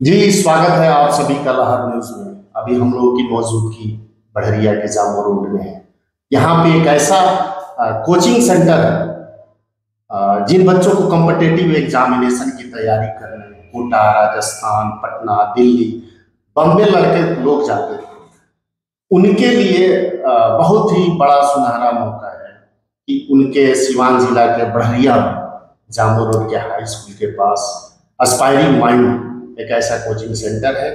जी, स्वागत है आप सभी का लहर न्यूज में। अभी हम लोगों की मौजूदगी बढ़िया के जामो रोड में है। यहाँ पे एक ऐसा कोचिंग सेंटर है। जिन बच्चों को कॉम्पिटिटिव एग्जामिनेशन की तैयारी करने में कोटा, राजस्थान, पटना, दिल्ली, बम्बे लड़के लोग जाते थे, उनके लिए बहुत ही बड़ा सुनहरा मौका है कि उनके सिवान जिला के बढ़िया में जामो रोड के हाई स्कूल के पास एस्पायरिंग माइंड एक ऐसा कोचिंग सेंटर है।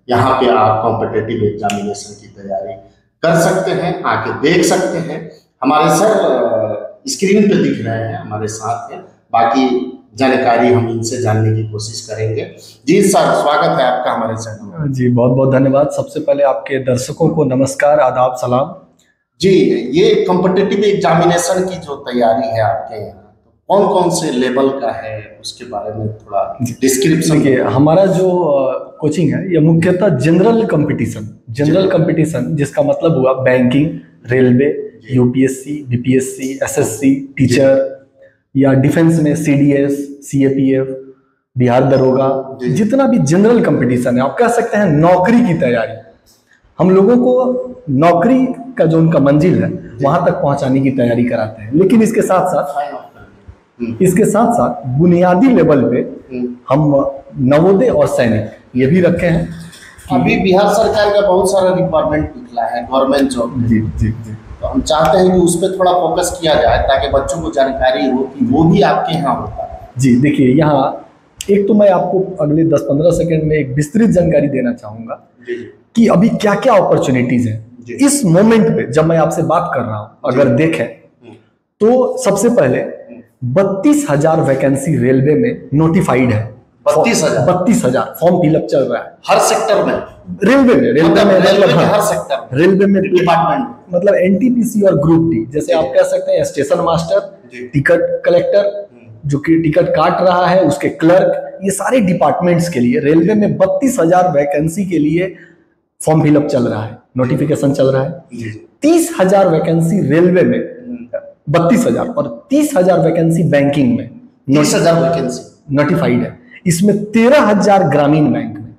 यहाँ पे आप कॉम्पिटिटिव एग्जामिनेशन की तैयारी कर सकते हैं, आके देख सकते हैं। हमारे सर स्क्रीन पे दिख रहे हैं, हमारे साथ हैं। बाकी जानकारी हम इनसे जानने की कोशिश करेंगे। जी सर, स्वागत है आपका हमारे चैनल। जी बहुत बहुत धन्यवाद। सबसे पहले आपके दर्शकों को नमस्कार, आदाब, सलाम। जी, ये कॉम्पिटिटिव एग्जामिनेशन की जो तैयारी है आपके यहाँ, कौन कौन से लेवल का है उसके बारे में थोड़ा डिस्क्रिप्शन। देखिए, हमारा जो कोचिंग है ये मुख्यतः जनरल कंपटीशन जिसका मतलब हुआ banking, railway, UPSC, BPSC, SSC, teacher या डिफेंस में सीडीएस, सीएपीएफ, बिहार दरोगा, जितना भी जनरल कंपटीशन है, आप कह सकते हैं नौकरी की तैयारी। हम लोगों को नौकरी का जो उनका मंजिल है वहां तक पहुंचाने की तैयारी कराते हैं। लेकिन इसके साथ साथ बुनियादी लेवल पे हम नवोदय और सैनिक ये भी रखे हैं। अभी बिहार सरकार का बहुत सारा रिक्वायरमेंट निकला है गवर्नमेंट जॉब। जी जी जी, तो हम चाहते हैं कि उस पर थोड़ा फोकस किया जाए ताकि बच्चों को जानकारी हो कि वो भी आपके यहाँ होता है। जी देखिए, यहाँ एक तो मैं आपको अगले 10-15 सेकंड में एक विस्तृत जानकारी देना चाहूंगा कि अभी क्या क्या अपॉर्चुनिटीज है इस मोमेंट पे जब मैं आपसे बात कर रहा हूँ। अगर देखें तो सबसे पहले 32,000 वैकेंसी रेलवे में नोटिफाइड है। 32,000 फॉर्म फिलअप चल रहा है हर सेक्टर में। रेलवे में हर सेक्टर रेलवे में डिपार्टमेंट, मतलब एनटीपीसी और ग्रुप डी, जैसे आप कह सकते हैं स्टेशन मास्टर, टिकट कलेक्टर, जो कि टिकट काट रहा है, उसके क्लर्क, ये सारे डिपार्टमेंट्स के लिए रेलवे में 32,000 वैकेंसी के लिए फॉर्म फिलअप चल रहा है, नोटिफिकेशन चल रहा है। 30,000 वैकेंसी रेलवे में, 32,000, और 30,000 वैकेंसी बैंकिंग में, 30,000 वैकेंसी नोटिफाइड है। इसमें 13,000 ग्रामीण बैंक में,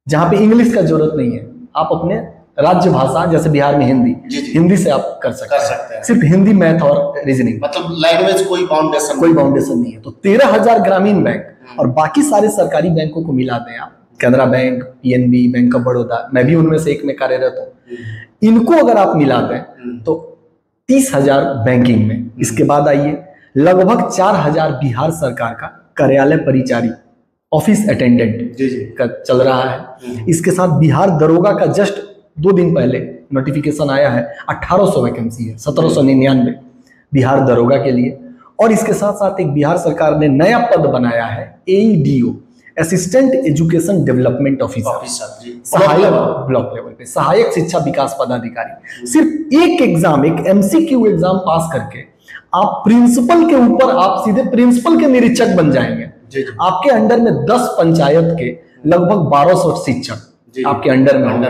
जहां पे इंग्लिश का जरूरत नहीं है। आप अपने राज्य भाषा, जैसे बिहार में हिंदी से आप कर सकते हैं। सिर्फ हिंदी, मैथ और रीजनिंग, मतलब लैंग्वेज कोई बाउंडेशन नहीं है। तो 13,000 ग्रामीण बैंक और बाकी सारे सरकारी बैंकों को मिला दें आप, Canara bank, PNB, bank of Baroda, मैं भी उनमें से एक में कार्यरत हूँ, इनको अगर आप मिला दें तो 30,000 बैंकिंग में। इसके बाद आइए, लगभग 4,000 बिहार सरकार का कार्यालय परिचारी, ऑफिस अटेंडेंट का चल रहा है। इसके साथ बिहार दरोगा का जस्ट 2 दिन पहले नोटिफिकेशन आया है, 1800 वैकेंसी है, 1799 बिहार दरोगा के लिए। और इसके साथ साथ एक बिहार सरकार ने नया पद बनाया है, एईडीओ, असिस्टेंट एजुकेशन डेवलपमेंट ऑफिसर, सहायक ब्लॉक लेवल पे, सहायक शिक्षा विकास पदाधिकारी। सिर्फ एक एग्जाम, एक एमसीक्यू एग्जाम पास करके आप प्रिंसिपल के ऊपर, आप सीधे प्रिंसिपल के निरीक्षक बन जाएंगे। आपके अंडर में 10 पंचायत के लगभग 1200 शिक्षक आपके अंडर में होंगे,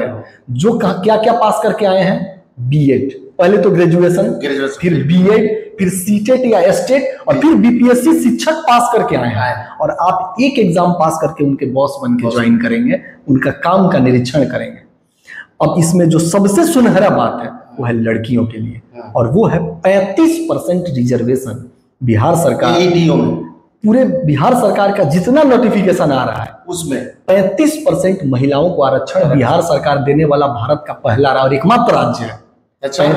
जो क्या क्या पास करके आए हैं, बीएड, पहले तो ग्रेजुएशन, फिर बीएड, फिर सीटेट या एस्टेट, और फिर बीपीएससी शिक्षक पास करके आए हैं। और आप एक एग्जाम पास करके उनके बॉस बन के ज्वाइन करेंगे, उनका काम का निरीक्षण करेंगे। अब इसमें जो सबसे सुनहरा बात है वो है लड़कियों के लिए, और वो है 35% रिजर्वेशन। बिहार सरकार पूरे बिहार सरकार का जितना नोटिफिकेशन आ रहा है उसमें 35% महिलाओं को आरक्षण बिहार सरकार देने वाला भारत का पहला और एकमात्र राज्य है। अच्छा, ये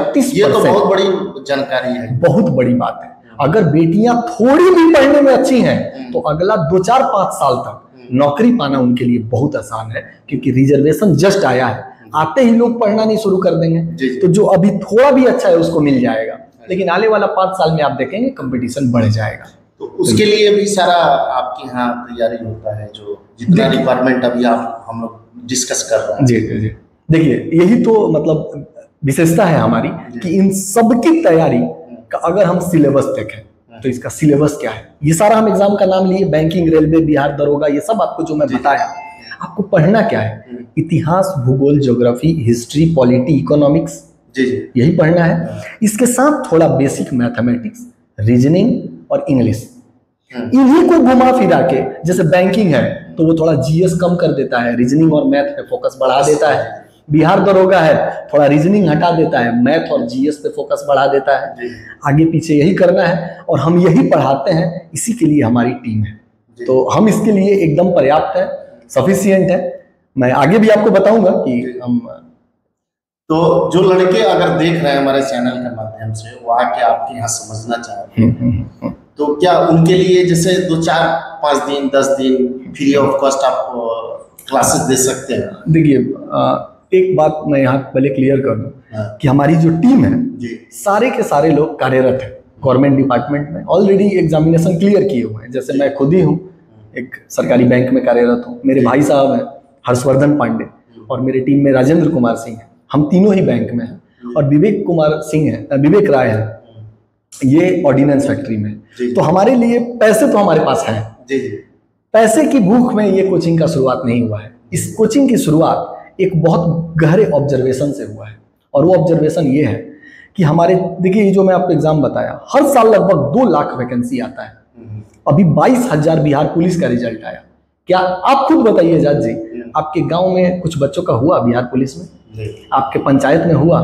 तो बहुत बड़ी जानकारी है, बहुत बड़ी बात है। अगर बेटियां थोड़ी भी पढ़ने में अच्छी हैं तो अगला 2-4-5 साल तक नौकरी पाना उनके लिए बहुत आसान है, क्योंकि रिजर्वेशन जस्ट आया है, आते ही लोग पढ़ना नहीं शुरू कर देंगे। तो जो अभी थोड़ा भी अच्छा है उसको मिल जाएगा, लेकिन आने वाला 5 साल में आप देखेंगे कंपटीशन बढ़ जाएगा। तो उसके लिए भी सारा आपके यहाँ तैयारी होता है, जो जितना रिक्वायरमेंट अभी हम लोग डिस्कस कर रहे हैं। जी जी, देखिए यही तो मतलब विशेषता है हमारी कि इन सब की तैयारी का अगर हम सिलेबस देखें तो इसका सिलेबस क्या है। ये सारा हम एग्जाम का नाम लिए, बैंकिंग, रेलवे, बिहार दरोगा, ये सब आपको जो मैं बताया, आपको पढ़ना क्या है, इतिहास, भूगोल, ज्योग्राफी, हिस्ट्री, पॉलिटी, इकोनॉमिक्स, यही पढ़ना है। इसके साथ थोड़ा बेसिक मैथमेटिक्स, रीजनिंग और इंग्लिश, इन्हीं को घुमा फिरा के, जैसे बैंकिंग है तो वो थोड़ा जीएस कम कर देता है, रीजनिंग और मैथ पे फोकस बढ़ा देता है। बिहार दरोगा है, थोड़ा रीजनिंग हटा देता है, मैथ और जीएस पे फोकस बढ़ा देता है। आगे पीछे यही करना है और हम यही पढ़ाते हैं, इसी के लिए हमारी टीम है। तो हम इसके लिए एकदम पर्याप्त है, सफिशिएंट है। मैं आगे भी आपको बताऊंगा कि हम तो जो लड़के अगर देख रहे हैं हमारे चैनल के माध्यम से, वो आके आपके यहाँ समझना चाहते हैं, तो क्या उनके लिए जैसे 2-4-5 दिन 10 दिन फ्री ऑफ कॉस्ट आप क्लासेस दे सकते हैं? देखिए, एक बात मैं यहाँ पहले क्लियर कर दूं कि हमारी जो टीम है सारे के सारे लोग कार्यरत हैं गवर्नमेंट डिपार्टमेंट में, ऑलरेडी एग्जामिनेशन क्लियर किए हुए हैं। जैसे मैं खुद ही हूँ, एक सरकारी बैंक में कार्यरत हूँ, मेरे भाई साहब हैं हर्षवर्धन पांडे, और मेरी टीम में राजेंद्र कुमार सिंह है, हम तीनों ही बैंक में हैं, और विवेक राय है, ये ऑर्डिनेंस फैक्ट्री में। तो हमारे लिए पैसे तो हमारे पास हैं, पैसे की भूख में ये कोचिंग का शुरुआत नहीं हुआ है। इस कोचिंग की शुरुआत एक बहुत गहरे ऑब्जर्वेशन से हुआ है, और वो ऑब्जर्वेशन ये है कि हमारे, देखिए जो मैं आपको एग्जाम बताया, हर साल लगभग 2 लाख वैकेंसी आता है। अभी 22,000 बिहार पुलिस का रिजल्ट आया। क्या आप खुद बताइए जज जी, आपके गांव में कुछ बच्चों का हुआ बिहार पुलिस में? आपके पंचायत में हुआ?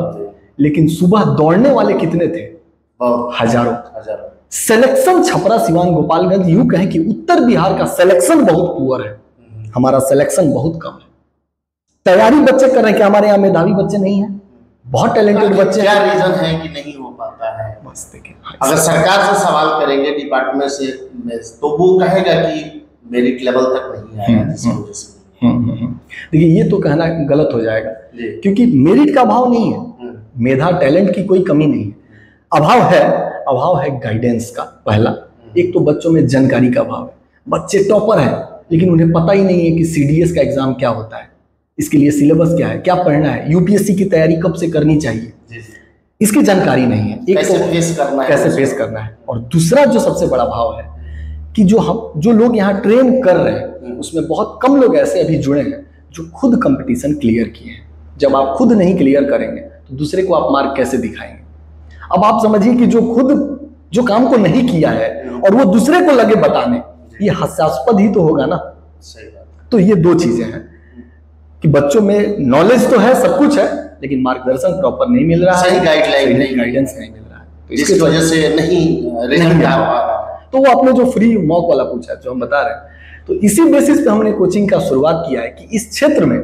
लेकिन सुबह दौड़ने वाले कितने थे? हजारों। सिलेक्शन छपरा, सिवान, गोपालगंज, यूं कहें कि उत्तर बिहार का सिलेक्शन बहुत पुअर है, हमारा सिलेक्शन बहुत कम है। तैयारी बच्चे कर रहे हैं, क्या हमारे यहाँ मेधावी बच्चे नहीं हैं? बहुत टैलेंटेड बच्चे। क्या रीजन है कि नहीं हो पाता है? बस देखिए, अगर सरकार से सवाल करेंगे डिपार्टमेंट से, तो वो कहेगा कि मेरिट लेवल तक नहीं आया, जिसकी वजह से। देखिए, ये तो कहना गलत हो जाएगा, क्योंकि मेरिट का अभाव नहीं है, मेधा टैलेंट की कोई कमी नहीं है। अभाव है गाइडेंस का। पहला, एक तो बच्चों में जानकारी का अभाव है, बच्चे टॉपर हैं लेकिन उन्हें पता ही नहीं है कि सीडीएस का एग्जाम क्या होता है, इसके लिए सिलेबस क्या है, क्या पढ़ना है, यूपीएससी की तैयारी कब से करनी चाहिए, इसकी जानकारी नहीं है। एक कैसे फेस करना है, और दूसरा जो सबसे बड़ा भाव है कि जो लोग यहाँ ट्रेन कर रहे हैं, उसमें बहुत कम लोग ऐसे अभी जुड़े हैं जो खुद कंपटीशन क्लियर किए हैं। जब आप खुद नहीं क्लियर करेंगे तो दूसरे को आप मार्क कैसे दिखाएंगे? अब आप समझिए कि जो काम को नहीं किया है और वो दूसरे को लगे बताने, ये हास्यास्पद ही तो होगा ना। तो ये 2 चीजें हैं कि बच्चों में नॉलेज तो है, सब कुछ है, लेकिन मार्गदर्शन प्रॉपर नहीं मिल रहा है, सही गाइडेंस नहीं मिल रहा है, तो इसकी वजह से नहीं रिजल्ट आ पा रहा है। तो वो आपने जो फ्री मॉक वाला पूछा, जो हम बता रहे हैं, तो इसी बेसिस पे हमने कोचिंग का शुरुआत किया है कि इस क्षेत्र में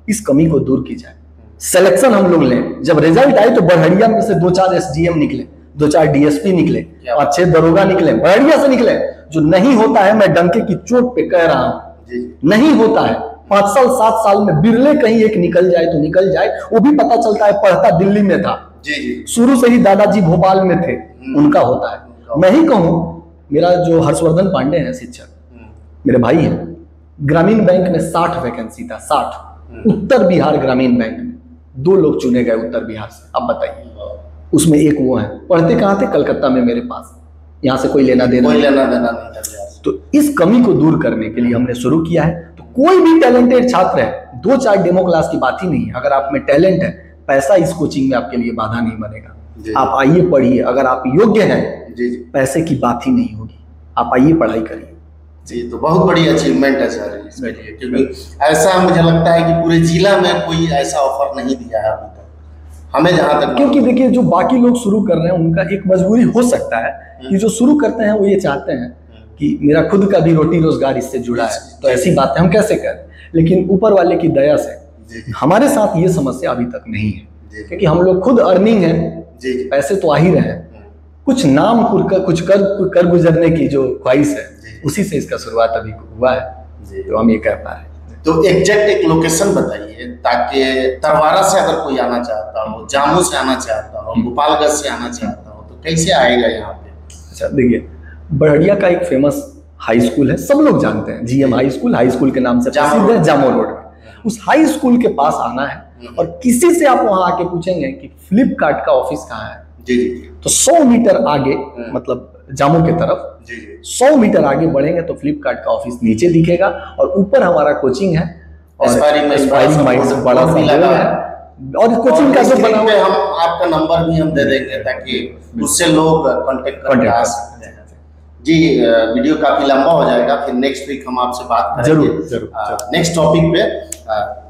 इस कमी को दूर की जाए। सिलेक्शन हम लोग लें, जब रिजल्ट आए तो बढ़िया में से 2-4 एसडीएम निकले, 2-4 डीएसपी निकले, 5-6 दरोगा निकले, बढ़िया से निकले। जो नहीं होता है, मैं डंके की चोट पे कह रहा हूं, नहीं होता है। 5 साल 7 साल में बिरले कहीं एक निकल जाए तो निकल जाए, वो भी पता चलता है पढ़ता दिल्ली में था, शुरू से ही दादाजी भोपाल में थे, उनका होता है। मैं ही कहूं, मेरा जो हर्षवर्धन पांडे हैं शिक्षक, मेरे भाई हैं, ग्रामीण बैंक में 60 वैकेंसी था, 60 उत्तर बिहार ग्रामीण बैंक में 2 लोग चुने गए उत्तर बिहार से। अब बताइए, उसमें एक वो है, पढ़ते कहाँ थे? कलकत्ता में मेरे पास, यहाँ से कोई लेना देना नहीं। तो इस कमी को दूर करने के लिए हमने शुरू किया है। तो कोई भी टैलेंटेड छात्र है, 2-4 डेमो क्लास की बात ही नहीं है। अगर आप में टैलेंट है, पैसा इस कोचिंग में आपके लिए बाधा नहीं बनेगा। आप आइए, पढ़िए, अगर आप योग्य हैं, पैसे की बात ही नहीं होगी। आप आइए, पढ़ाई करिए। जी, तो बहुत बड़ी अचीवमेंट है सर इसके लिए, क्योंकि ऐसा मुझे लगता है कि पूरे जिला में कोई ऐसा ऑफर नहीं दिया है अभी तक हमें, जहां तक। क्योंकि देखिए, जो बाकी लोग शुरू कर रहे हैं उनका एक मजबूरी हो सकता है कि जो शुरू करते हैं वो ये चाहते हैं कि मेरा खुद का भी रोटी रोजगार इससे जुड़ा है, तो ऐसी बातें हम कैसे करें। लेकिन ऊपर वाले की दया से हमारे साथ ये समस्या अभी तक नहीं है, क्योंकि हम लोग खुद अर्निंग है, पैसे तो आ ही रहे हैं, कुछ नाम कुछ कर गुजरने की जो ख्वाहिश है, उसी से इसका शुरुआत अभी हुआ है। तो हम ये कह पा रहे हैं। तो एग्जैक्ट एक लोकेशन बताइए, ताकि तरवारा से अगर कोई आना चाहता हो, जामू से आना चाहता हो, गोपालगंज से आना चाहता हो, तो कैसे आएगा यहाँ पे? अच्छा, देखिए, बढ़िया का एक फेमस हाई स्कूल है, सब लोग जानते हैं, जीएम हाई स्कूल के नाम से प्रसिद्ध है, जामो रोड में। उस हाई स्कूल के पास आना है, और किसी से आप वहां आके पूछेंगे कि फ्लिपकार्ट का ऑफिस कहाँ है, तो 100 मीटर आगे, मतलब जामो की तरफ 100 मीटर आगे बढ़ेंगे तो फ्लिपकार्ट का ऑफिस नीचे दिखेगा, और ऊपर हमारा कोचिंग है, और एस्पायरिंग माइंड्स बड़ा सा है। और कोचिंग का जो बना हुआ है, हम आपका नंबर भी हम दे देंगे ताकि उससे लोग कांटेक्ट कर सकते हैं। जी वीडियो काफी लंबा हो जाएगा, फिर नेक्स्ट वीक हम आपसे बात करेंगे जरूर नेक्स्ट टॉपिक पे।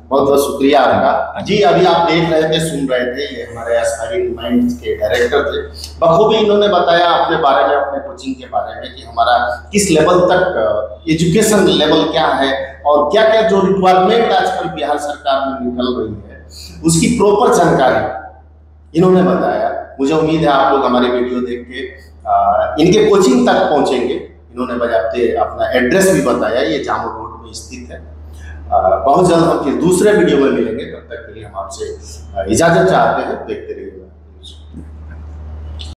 बहुत बहुत शुक्रिया आपका जी। अभी आप देख रहे थे, सुन रहे थे, ये हमारे एस्पायरिंग माइंड्स के डायरेक्टर थे। बखूबी इन्होंने बताया अपने बारे में, अपने कोचिंग के बारे में कि हमारा किस लेवल तक एजुकेशन लेवल क्या है और क्या क्या जो रिक्वायरमेंट आजकल बिहार सरकार में निकल रही है उसकी प्रॉपर जानकारी इन्होंने बताया। मुझे उम्मीद है आप लोग हमारे वीडियो देख के इनके कोचिंग तक पहुंचेंगे। इन्होंने बजाते अपना एड्रेस भी बताया, ये जामो रोड में स्थित है। बहुत जल्द हम फिर दूसरे वीडियो में मिलेंगे, तब तक के लिए हम आपसे इजाजत चाहते हैं। देखते रहिए।